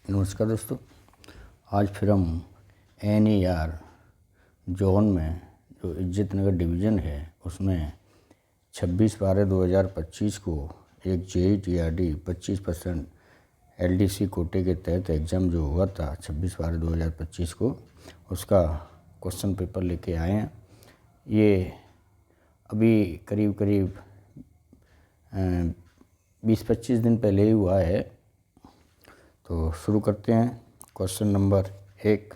नमस्कार दोस्तों, आज फिर हम NER जोन में जो इज्जत नगर डिवीज़न है उसमें 26/12/2025 को एक JEE-TRD 25% LDC कोटे के तहत एग्ज़ाम जो हुआ था 26/12/2025 को, उसका क्वेश्चन पेपर लेके आए हैं। ये अभी करीब 20-25 दिन पहले ही हुआ है। तो शुरू करते हैं। Question number 1,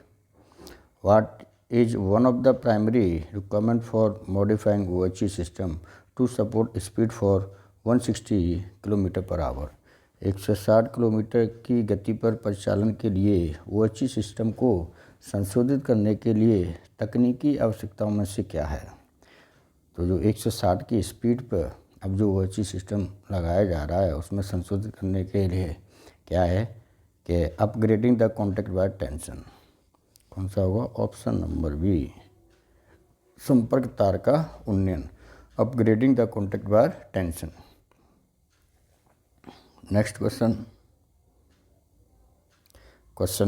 what is one of the primary requirement for modifying OHE system to support speed for 160 kilometer per hour. 160 kilometer की गति पर परिचालन के लिए OHE सिस्टम को संशोधित करने के लिए तकनीकी आवश्यकताओं में से क्या है। तो जो 160 की स्पीड पर अब जो OHE सिस्टम लगाया जा रहा है उसमें संशोधित करने के लिए क्या है कि upgrading the contact wire tension. कौन सा होगा? ऑप्शन नंबर बी, संपर्क तार का उन्नयन, upgrading the contact wire tension. Next question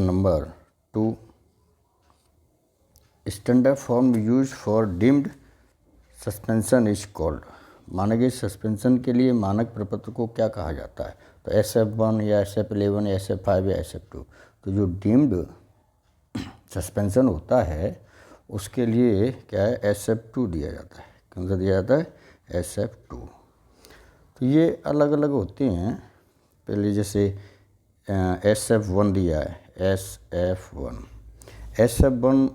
number 2, standard form use for deemed suspension is called. माने गए सस्पेंशन के लिए मानक प्रपत्र को क्या कहा जाता है? तो SF1 या SF11 या SF5 या SF2। तो जो डीम्ड सस्पेंशन होता है उसके लिए क्या है, SF2 दिया जाता है। कौन सा दिया जाता है? SF2। तो ये अलग अलग होते हैं। पहले जैसे SF1 दिया है, SF1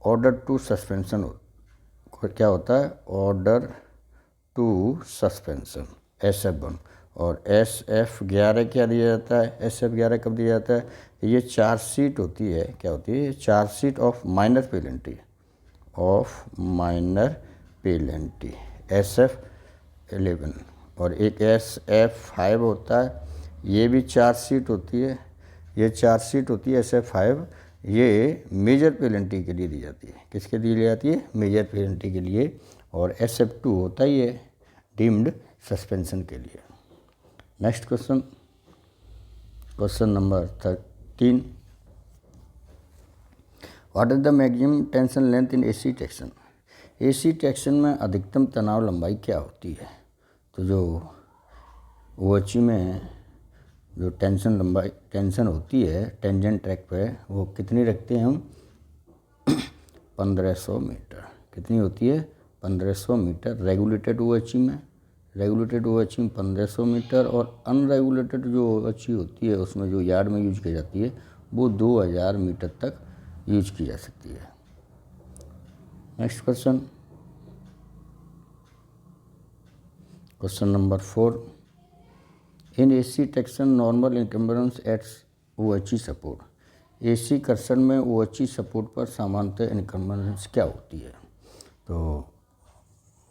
ऑर्डर टू सस्पेंशन क्या होता है? Order to suspension SF1। और SF11 क्या दिया जाता है? SF11 कब दिया जाता है? ये चार्जशीट होती है। क्या होती है? Chargesheet of minor penalty SF11। और एक SF5 होता है, ये भी चार्जशीट होती है। ये चार्जशीट होती है SF5, ये मेजर पेनल्टी के लिए दी जाती है। किसके लिए दी जाती है? मेजर पेनल्टी के लिए। और SF2 होता है ये डीम्ड सस्पेंशन के लिए। Next question number 13, what is the maximum tension length in AC traction. AC traction में अधिकतम तनाव लंबाई क्या होती है? तो जो OHE में जो टेंशन होती है टेंजेंट ट्रैक पे, वो कितनी रखते हैं हम? 1500 मीटर। कितनी होती है? 1500 मीटर। रेगुलेटेड OHE में 1500 मीटर, और अनरेगुलेटेड जो OHE होती है उसमें जो यार्ड में यूज की जाती है वो 2000 मीटर तक यूज की जा सकती है। Next question number 4, in AC traction normal encumbrance at OHE support. AC कर्षण में OHE सपोर्ट पर सामान्यतः इनकम्बेरेंस क्या होती है? तो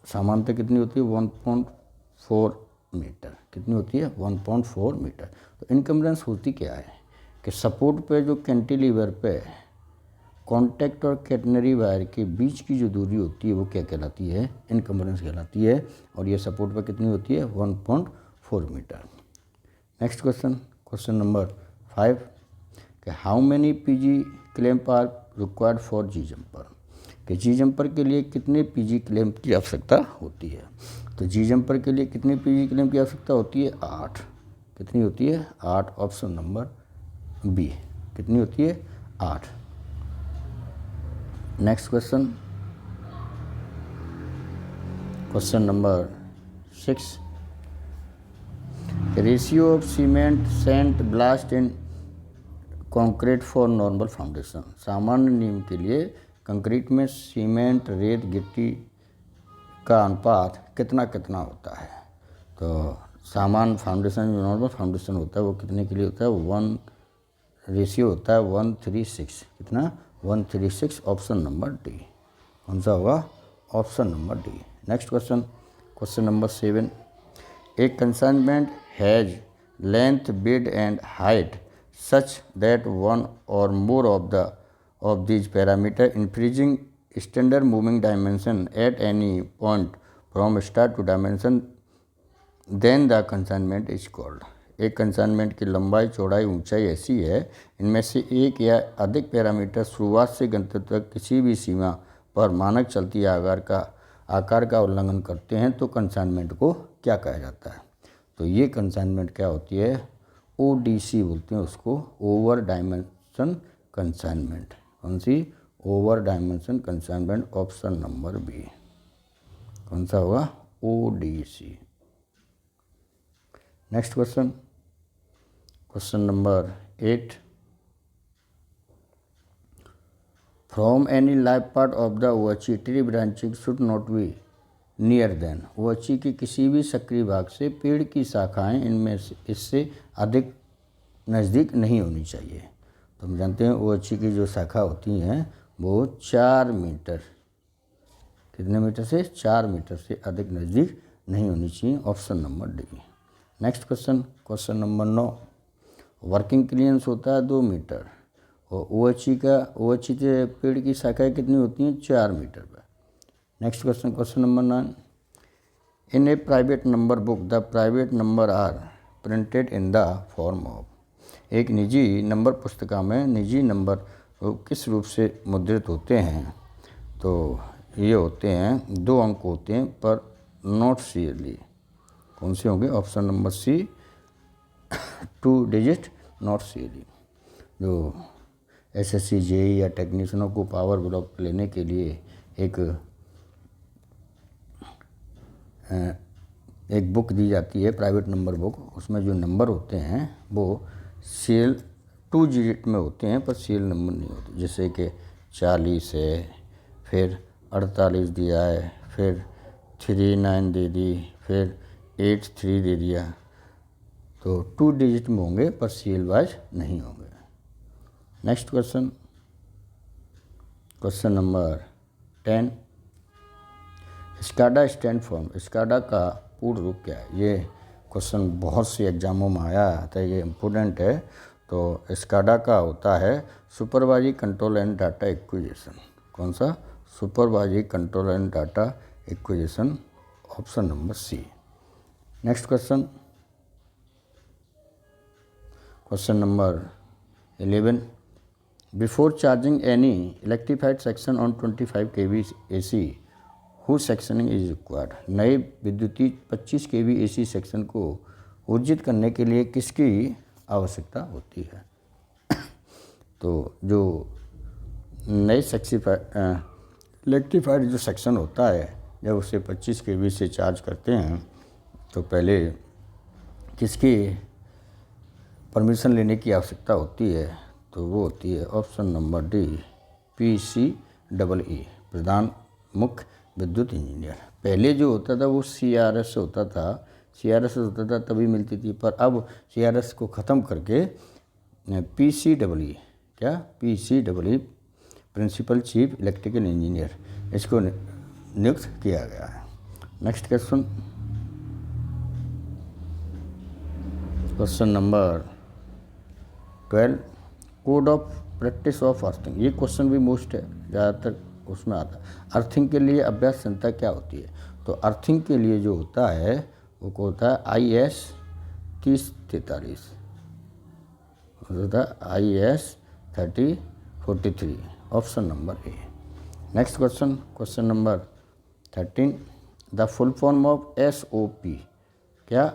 सामान्यतः कितनी होती है? 1.4 मीटर। कितनी होती है? 1.4 मीटर। तो इनकम्बेरेंस होती क्या है कि सपोर्ट पे जो कैंटिलीवर पे कॉन्टैक्ट और कैटनरी वायर के बीच की जो दूरी होती है वो क्या कहलाती है? इनकम्बेरेंस कहलाती है। और ये सपोर्ट पे कितनी होती है? 1.4 मीटर। नेक्स्ट क्वेश्चन नंबर 5, कि how many PG clamp are required for G jumper. कि जी जंपर के लिए कितने PG क्लैंप की आवश्यकता होती है? तो जी जंपर के लिए कितने PG क्लैंप की आवश्यकता होती है? 8। कितनी होती है? 8। Option number B. कितनी होती है? 8। Next question number 6, ratio of cement sand blast in concrete for normal foundation. सामान्य नींव के लिए कंक्रीट में सीमेंट रेत गिट्टी का अनुपात कितना होता है? तो सामान्य फाउंडेशन जो नॉर्मल फाउंडेशन होता है वो कितने के लिए होता है? 1 रेशियो होता है 1:36। कितना? 1:36। Option number D. कौन सा होगा? Option number D. Next question number 7, A consignment has length width and height such that one or more of these parameter infringing standard moving dimension at any point from start to dimension, then the consignment is called। एक consignment की लंबाई, चौड़ाई, ऊंचाई ऐसी है इनमें से एक या अधिक पैरामीटर शुरुआत से गंतव्य तक किसी भी सीमा पर मानक चलती आकार का उल्लंघन करते हैं तो कंसाइनमेंट को क्या कहा जाता है? तो ये कंसाइनमेंट क्या होती है? ODC बोलते हैं उसको, ओवर डायमेंशन कंसाइनमेंट। कौन सी? Over dimension consignment, option number B. कौन सा होगा? ODC। Next question, question number 8। From any live part of the OHE tree branching should not be near than. OHE के किसी भी सक्रिय भाग से पेड़ की शाखाएं इनमें से इससे अधिक नज़दीक नहीं होनी चाहिए। तो हम जानते हैं ओवची की जो शाखा होती हैं वो 4 मीटर, कितने मीटर से? 4 मीटर से अधिक नज़दीक नहीं होनी चाहिए, option number D. Next question, question number 9। Working clearance होता है 2 मीटर और ओवची के पेड़ की शाखाएं कितनी होती हैं? 4 मीटर पर। Next question, question number 9। In a private number book the private number are printed in the form of. एक निजी नंबर पुस्तिका में निजी नंबर किस रूप से मुद्रित होते हैं? तो ये होते हैं 2 अंक होते हैं पर नॉट सीरियली। कौन से होंगे? Option number C, 2 digit not serially. जो SSC JEE या टेक्नीशियनों को पावर ब्लॉक लेने के लिए एक बुक दी जाती है, प्राइवेट नंबर बुक। उसमें जो नंबर होते हैं वो सीरियल 2 डिजिट में होते हैं पर सीरियल नंबर नहीं होते। जैसे कि 40 है, फिर 48 दिया है, फिर 39 दे दी, फिर 83 दे दिया। तो 2 डिजिट में होंगे पर सीरियल वाइज नहीं होंगे। Next question, question number 10। SCADA stand form. SCADA का पूर्ण रूप क्या है? ये क्वेश्चन बहुत से एग्जामों में आया था, ये इम्पोर्टेंट है। तो स्काडा का होता है supervisory control and data acquisition. कौन सा? Supervisory control and data acquisition, option number C. Next question, question number 11। Before charging any electrified section on 25 kV AC who sectioning is required. नए विद्युतीय 25 kV AC section को ऊर्जित करने के लिए किसकी आवश्यकता होती है? तो जो नए इलेक्ट्रीफाइड जो सेक्शन होता है, जब उसे 25 kV से चार्ज करते हैं तो पहले किसकी परमिशन लेने की आवश्यकता होती है? तो वो होती है ऑप्शन नंबर डी, PCEE, प्रधान मुख्य विद्युत इंजीनियर। पहले जो होता था वो CRS होता था, तभी मिलती थी। पर अब CRS को ख़त्म करके PCEE, क्या? PCEE, principal chief electrical engineer, इसको नियुक्त किया गया है। Next question, question number 12। Code of practice of earthing. ये क्वेश्चन भी मोस्ट है, ज़्यादातर उसमें आता है। अर्थिंग के लिए अभ्यास संहिता क्या होती है? तो अर्थिंग के लिए जो होता है वो होता है IS 3043, होता है IS 3043, option number A. Next question, question number 13। The full form of SOP। क्या?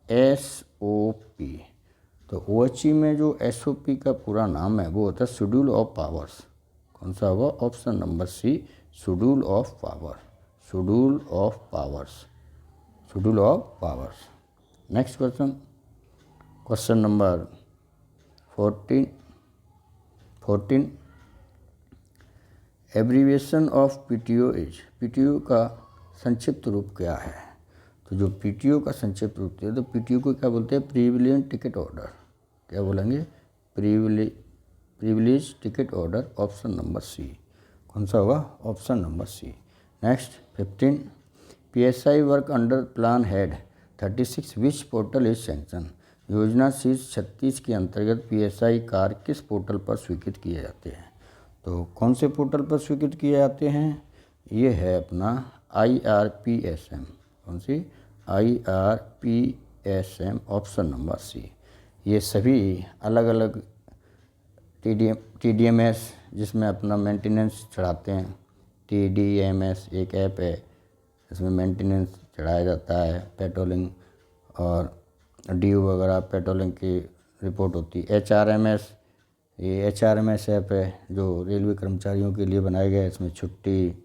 SOP। तो OHE में जो SOP का पूरा नाम है वो होता है शेड्यूल ऑफ पावर्स। कौन सा होगा? Option number C, schedule of power, schedule of powers, schedule of powers. Next question, question number 14। Abbreviation of PTO is. PTO का संक्षिप्त रूप क्या है? तो जो PTO का संक्षिप्त रूप है, तो PTO को क्या बोलते हैं? Privilege ticket order. क्या बोलेंगे? Privilege ticket order, option number C. कौन सा होगा? Option number C. Next 15। PSI work under plan head 36 which portal is sanction. योजना शीर्ष 36 के अंतर्गत PSI कार्य किस पोर्टल पर स्वीकृत किए जाते हैं? तो कौन से पोर्टल पर स्वीकृत किए जाते हैं? ये है अपना IRPSM। कौन सी? IRPSM, option number C. ये सभी अलग अलग TDMS जिसमें अपना मेंटेनेंस चढ़ाते हैं। TDMS एक ऐप है, इसमें मेंटेनेंस चढ़ाया जाता है, पेट्रोलिंग और ड्यू वगैरह पेट्रोलिंग की रिपोर्ट होती है। HRMS, ये HRMS ऐप है जो रेलवे कर्मचारियों के लिए बनाया गया है। इसमें छुट्टी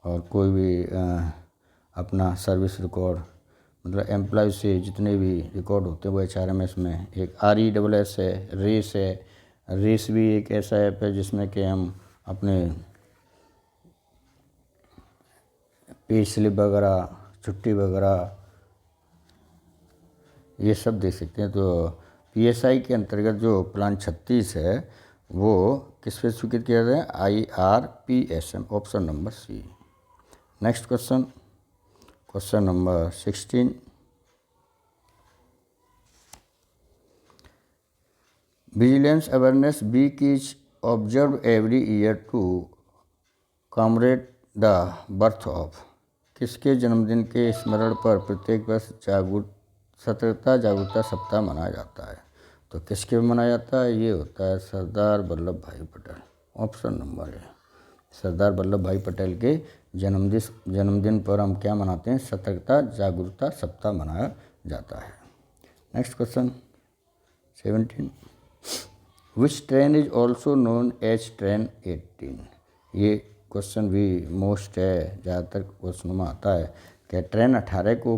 और कोई भी अपना सर्विस रिकॉर्ड, मतलब एम्प्लॉय से जितने भी रिकॉर्ड होते हैं वो HRMS में। एक RESS है। रेस भी एक ऐसा ऐप है जिसमें कि हम अपने पे स्लिप वगैरह, छुट्टी वगैरह ये सब दे सकते हैं। तो PSI के अंतर्गत जो प्लान 36 है वो किस पे स्वीकृत किया जाए? IRPSM, option number C. Next question, question number 16। Vigilance awareness week is observe every year to commemorate the birth of. किसके जन्मदिन के स्मरण पर प्रत्येक वर्ष जागरूकता सप्ताह मनाया जाता है? तो किसके मनाया जाता है? ये होता है सरदार वल्लभ भाई पटेल, ऑप्शन नंबर है। सरदार वल्लभ भाई पटेल के जन्मदिन पर हम क्या मनाते हैं? सतर्कता जागरूकता सप्ताह मनाया जाता है। Next question 17। Which train is also known as train 18। ये क्वेश्चन भी मोस्ट है, ज़्यादातर क्वेश्चनों में आता है कि ट्रेन 18 को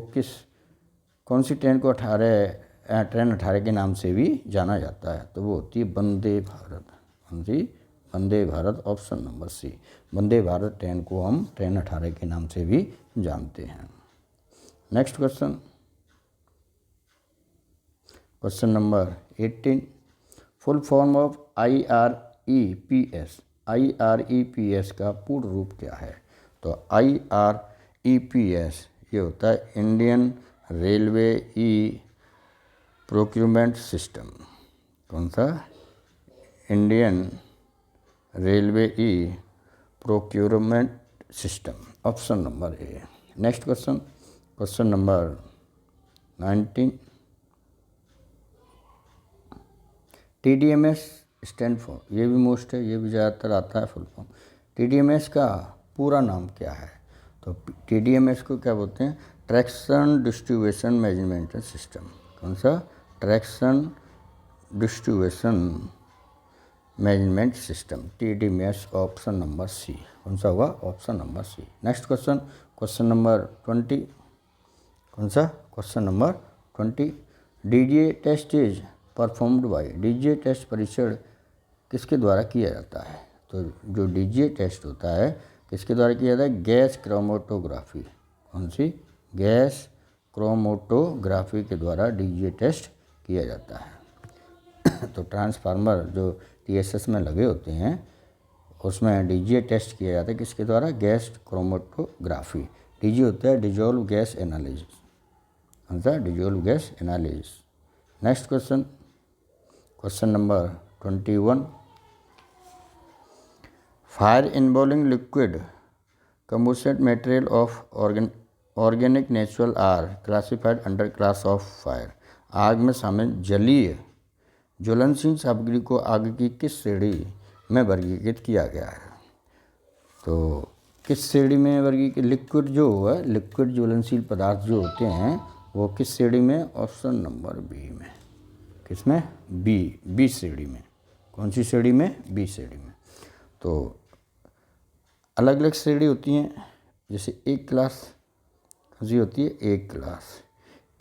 कौन सी ट्रेन को ट्रेन 18 के नाम से भी जाना जाता है? तो वो होती है वंदे भारत। कौन सी? वंदे भारत, ऑप्शन नंबर सी। वंदे भारत ट्रेन को हम ट्रेन 18 के नाम से भी जानते हैं। Next question, question number 18। Full form of IREPS। IREPS का पूर्ण रूप क्या है? तो IREPS ये होता है इंडियन रेलवे प्रोक्यूरमेंट सिस्टम। कौन सा? Indian railway procurement system, option number A. Next question, question number 19। TDMS stand for, ये भी मोस्ट है, ये भी ज़्यादातर आता है फुल फॉर्म। TDMS का पूरा नाम क्या है? तो TDMS को क्या बोलते हैं? Traction distribution management system. कौन सा? Traction distribution management system, TDMS, option number C. कौन सा होगा? Option number C. Next question, question number 20। कौन सा? Question number 20। DGA test is performed by. DGA test परीक्षण किसके द्वारा किया जाता है? तो जो DGA टेस्ट होता है किसके द्वारा किया जाता है? Gas chromatography. कौन सी? गैस क्रोमेटोग्राफी के द्वारा DGA टेस्ट किया जाता है। तो ट्रांसफार्मर जो TSS में लगे होते हैं उसमें DGA टेस्ट किया जाता है किसके द्वारा? Gas chromatography. DGA होता है डिजोल्व गैस एनालिसिस। कौन सा? Dissolve gas analysis. Next question, question number 21। Fire involving liquid combusted material of organic natural are classified under class of fire. आग में शामिल जलीय ज्वलनशील सामग्री को आग की किस श्रेणी में वर्गीकृत किया गया है? तो किस श्रेणी में वर्गीकृत? लिक्विड जो है, लिक्विड ज्वलनशील पदार्थ जो होते हैं वो किस श्रेणी में? ऑप्शन नंबर बी में। किस में? बी श्रेणी में। कौन सी श्रेणी में? बी श्रेणी में। तो अलग अलग श्रेणी होती हैं, जैसे एक क्लास कौन होती है?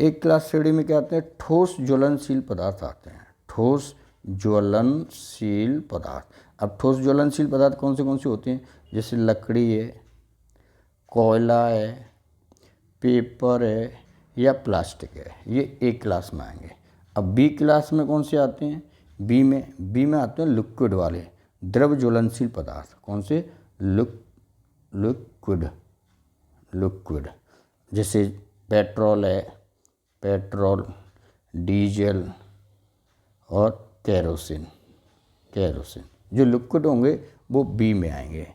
एक क्लास श्रेणी में क्या आते हैं? ठोस ज्वलनशील पदार्थ आते हैं। ठोस ज्वलनशील पदार्थ। अब ठोस ज्वलनशील पदार्थ कौन से होते हैं? जैसे लकड़ी है, कोयला है, पेपर है या प्लास्टिक है, ये एक क्लास में आएंगे। अब बी क्लास में कौन से आते हैं? बी में आते हैं लिक्विड वाले द्रव ज्वलनशील पदार्थ। कौन से? लिक्विड जैसे पेट्रोल है, पेट्रोल, डीजल और केरोसिन। जो लिक्विड होंगे वो बी में आएंगे।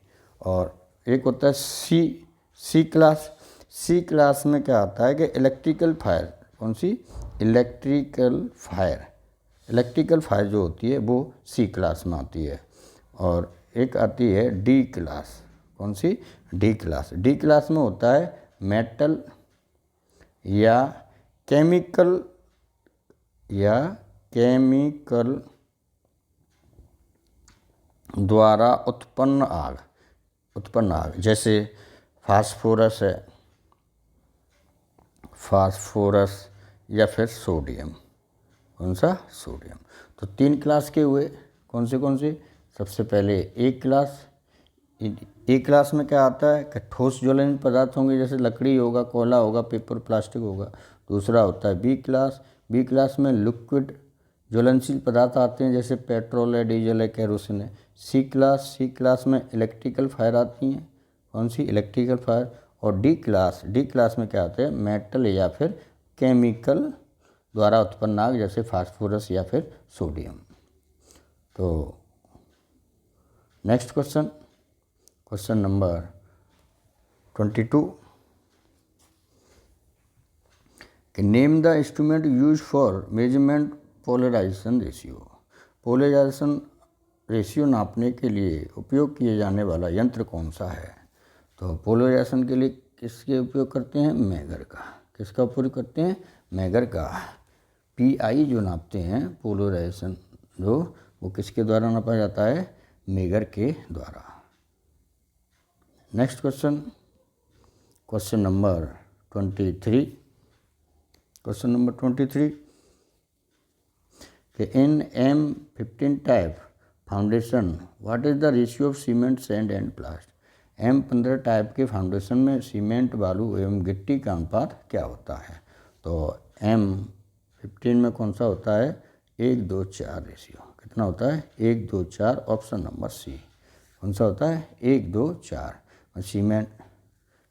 और एक होता है सी क्लास। सी क्लास में क्या आता है कि इलेक्ट्रिकल फायर। कौन सी? इलेक्ट्रिकल फायर इलेक्ट्रिकल फायर जो होती है वो सी क्लास में आती है। और एक आती है डी क्लास। कौन सी? D class. डी क्लास में होता है मेटल या केमिकल द्वारा उत्पन्न आग जैसे फास्फोरस है, या फिर सोडियम। कौन सा? सोडियम। तो 3 क्लास के हुए। कौन से? सबसे पहले ए क्लास। ए क्लास में क्या आता है कि ठोस ज्वलनशील पदार्थ होंगे, जैसे लकड़ी होगा, कोयला होगा, पेपर, प्लास्टिक होगा। दूसरा होता है बी क्लास। बी क्लास में लिक्विड ज्वलनशील पदार्थ आते हैं, जैसे पेट्रोल है, डीजल है, केरोसिन है। सी क्लास में इलेक्ट्रिकल फायर आती हैं। कौन सी? Electrical fire. और डी क्लास में क्या आते हैं? मेटल या फिर केमिकल द्वारा उत्पन्न आग, जैसे फास्फोरस या फिर सोडियम। तो नेक्स्ट क्वेश्चन नंबर 22 कि name the instrument use for measurement polarisation ratio. Polarisation ratio नापने के लिए उपयोग किए जाने वाला यंत्र कौन सा है? तो पोलराइजेशन के लिए किसके उपयोग करते हैं? मेगर का। किसका उपयोग करते हैं? मेगर का। पीआई जो नापते हैं पोलराइजेशन, जो वो किसके द्वारा नापा जाता है? मेगर के द्वारा। नेक्स्ट क्वेश्चन नंबर 23 कि इन M15 type foundation what is the ratio of cement, sand and प्लास्ट। M15 type के फाउंडेशन में सीमेंट, बालू एवं गिट्टी का अनुपात क्या होता है? तो M15 में कौन सा होता है? 1:2:4 रेशियो। कितना होता है? 1:2:4। Option number C. कौन सा होता है? 1:2:4।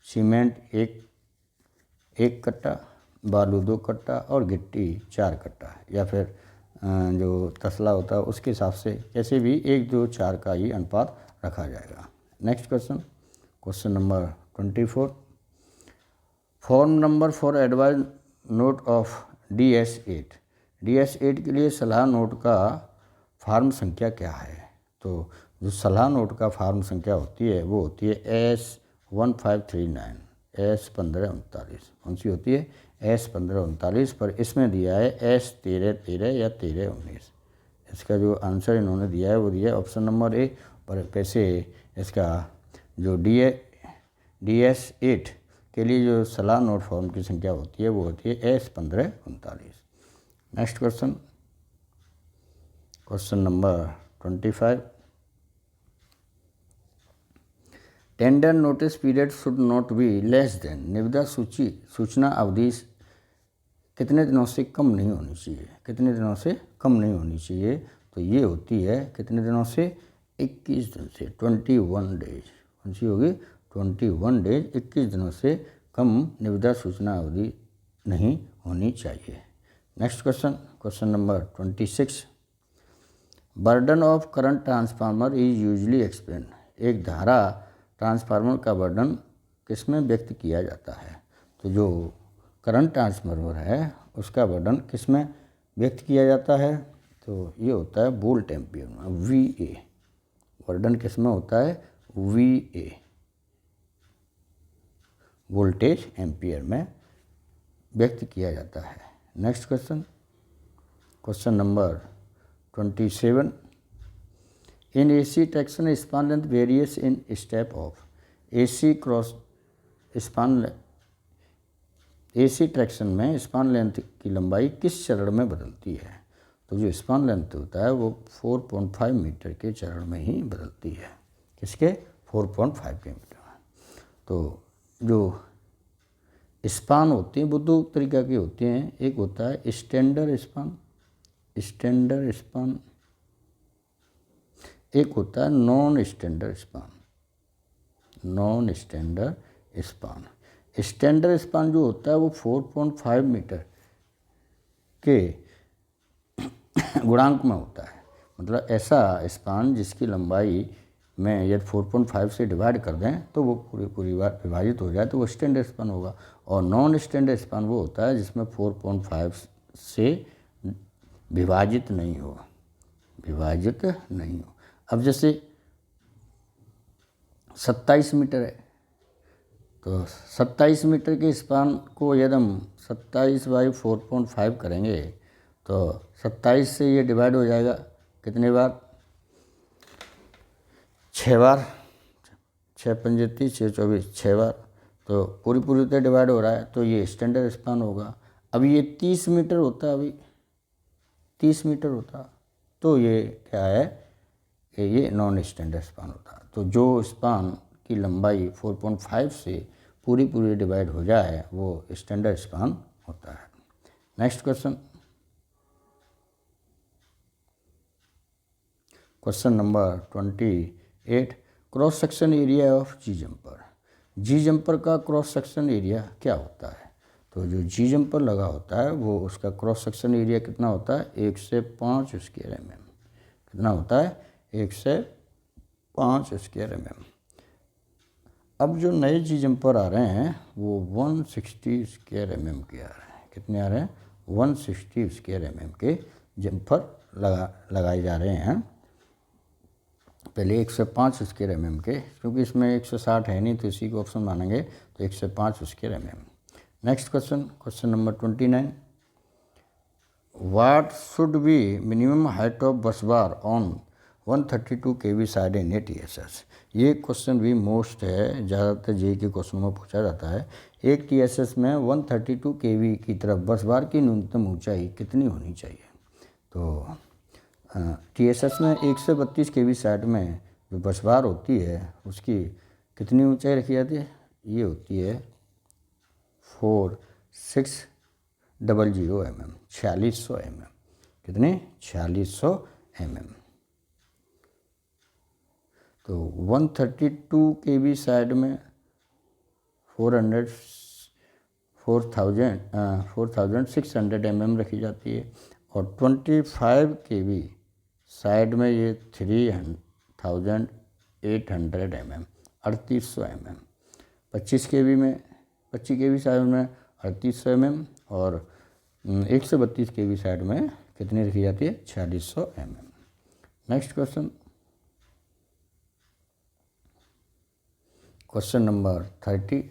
सीमेंट एक कट्टा, बालू 2 कट्टा और गिट्टी 4 कट्टा, या फिर जो तसला होता है उसके हिसाब से कैसे भी 1:2:4 का ही अनुपात रखा जाएगा। Next question number 24 form number for advice note of DS8। DS8 के लिए सलाह नोट का फॉर्म संख्या क्या है? तो जो सलाह नोट का फॉर्म संख्या होती है वो होती है S1539, S1539। कौन सी होती है? S1539। पर इसमें दिया है S1313 या 1319। इसका जो आंसर इन्होंने दिया है वो दिया है ऑप्शन नंबर ए। पर वैसे इसका जो DS8 के लिए जो सलाह नोट फॉर्म की संख्या होती है वो होती है S1539। Next question number 25 tender notice period should not be less than. निविदा सूचना अवधि कितने दिनों से कम नहीं होनी चाहिए? कितने दिनों से कम नहीं होनी चाहिए? तो ये होती है कितने दिनों से? 21 दिन से, 21 डेज। कौन सी होगी? 21 डेज। 21 दिनों से कम निविदा सूचना अवधि नहीं होनी चाहिए। Next question number 26 burden of current transformer is usually explain. एक धारा ट्रांसफार्मर का बर्डन किसमें व्यक्त किया जाता है? तो जो करंट ट्रांसफार्मर है उसका बर्डन किसमें व्यक्त किया जाता है? तो ये होता है वोल्ट एम्पियर में, VA। बर्डन किसमें होता है? VA, वोल्टेज एम्पियर में व्यक्त किया जाता है। Next question number 27 in AC traction span length various in step of. AC traction में स्पान लेंथ की लंबाई किस चरण में बदलती है? तो जो स्पान लेंथ होता है वो 4.5 मीटर के चरण में ही बदलती है। किसके? 4.5 के मीटर में। तो जो स्पान होते हैं वो 2 तरीक़ा के होते हैं। एक होता है स्टैंडर्ड स्पान, एक होता है non standard span. Standard span जो होता है वो 4.5 मीटर के गुणांक में होता है। मतलब ऐसा स्पान जिसकी लंबाई में यदि 4.5 से डिवाइड कर दें तो वो पूरी बार विभाजित हो जाए तो वो स्टैंडर्ड स्पान होगा। और नॉन स्टैंडर्ड स्पान वो होता है जिसमें 4.5 से विभाजित नहीं हो, विभाजित नहीं हो। अब जैसे 27 मीटर है, तो 27 मीटर के स्पान को यदि हम 27/4.5 करेंगे तो 27 से ये डिवाइड हो जाएगा कितने बार, 6 बार, 6 पंजे 30, 6 24, 6 बार, तो पूरी तरह डिवाइड हो रहा है, तो ये स्टैंडर्ड स्पान होगा। अब ये 30 मीटर होता, अभी 30 मीटर होता, तो ये क्या है कि ये नॉन स्टैंडर्ड स्पान होता। तो जो स्पान की लंबाई 4.5 से पूरी डिवाइड हो जाए वो स्टैंडर्ड स्पान होता है। Next question number 28, cross section area of G jumper. G jumper का क्रॉस सेक्शन एरिया क्या होता है? तो जो जी जंपर लगा होता है वो उसका क्रॉस सेक्शन एरिया कितना होता है, 1 से 5 स्क्वायर mm। कितना होता है, 1 से 5 स्क्वायर mm। अब जो नए जी जंपर आ रहे हैं वो 160 स्क्वायर mm के आ रहे हैं। कितने आ रहे हैं, 160 स्क्वायर mm के जंपर लगाए जा रहे हैं। पहले 105 स्क्वायर mm के, क्योंकि इसमें 160 है नहीं तो इसी को ऑप्शन मानेंगे, तो 105 square mm। Next question number 29, what should be minimum height of bus bar on 132 kV side in a TSS। ये क्वेश्चन भी मोस्ट है, ज़्यादातर जेईई के क्वेश्चनों में पूछा जाता है। एक TSS में 132 kV की तरफ बस बार की न्यूनतम ऊंचाई कितनी होनी चाहिए? तो TSS में 132 kV साइड में जो बस बार होती है उसकी कितनी ऊंचाई रखी जाती है? ये होती है 4600 mm, 4600 mm। कितने? 4600 mm। तो 132 kV साइड में 4600 mm रखी जाती है, और 25 kV साइड में ये 3800 mm, 3800 mm। 25 kV साइड में 3800 mm, और 132 kV साइड में कितनी रखी जाती है? 4600 mm। Next question number 30,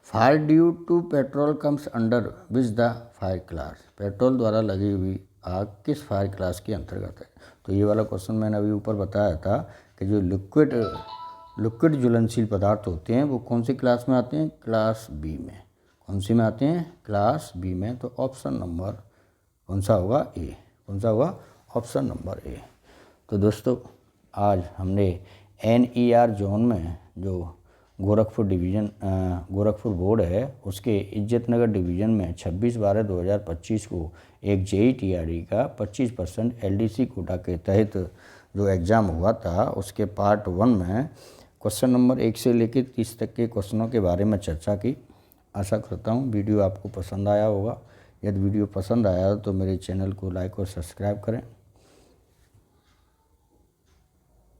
fire due to petrol comes under which the fire class. Petrol द्वारा लगी हुई आग किस फायर क्लास के अंतर्गत है? तो ये वाला क्वेश्चन मैंने अभी ऊपर बताया था कि जो लिक्विड ज्वलनशील पदार्थ होते हैं वो कौन सी क्लास में आते हैं? क्लास बी में। कौन सी में आते हैं? क्लास बी में। तो ऑप्शन नंबर कौन सा होगा? ए। कौन सा होगा? Option number A. तो दोस्तों आज हमने NER जोन में जो गोरखपुर बोर्ड है उसके इज्जतनगर डिवीज़न में 26/12/2025 को एक JEE TRE का 25% LDC कोटा के तहत जो एग्ज़ाम हुआ था उसके पार्ट 1 में क्वेश्चन नंबर 1 से लेकर 30 तक के क्वेश्चनों के बारे में चर्चा की। आशा करता हूँ वीडियो आपको पसंद आया होगा। यदि वीडियो पसंद आया तो मेरे चैनल को लाइक और सब्सक्राइब करें।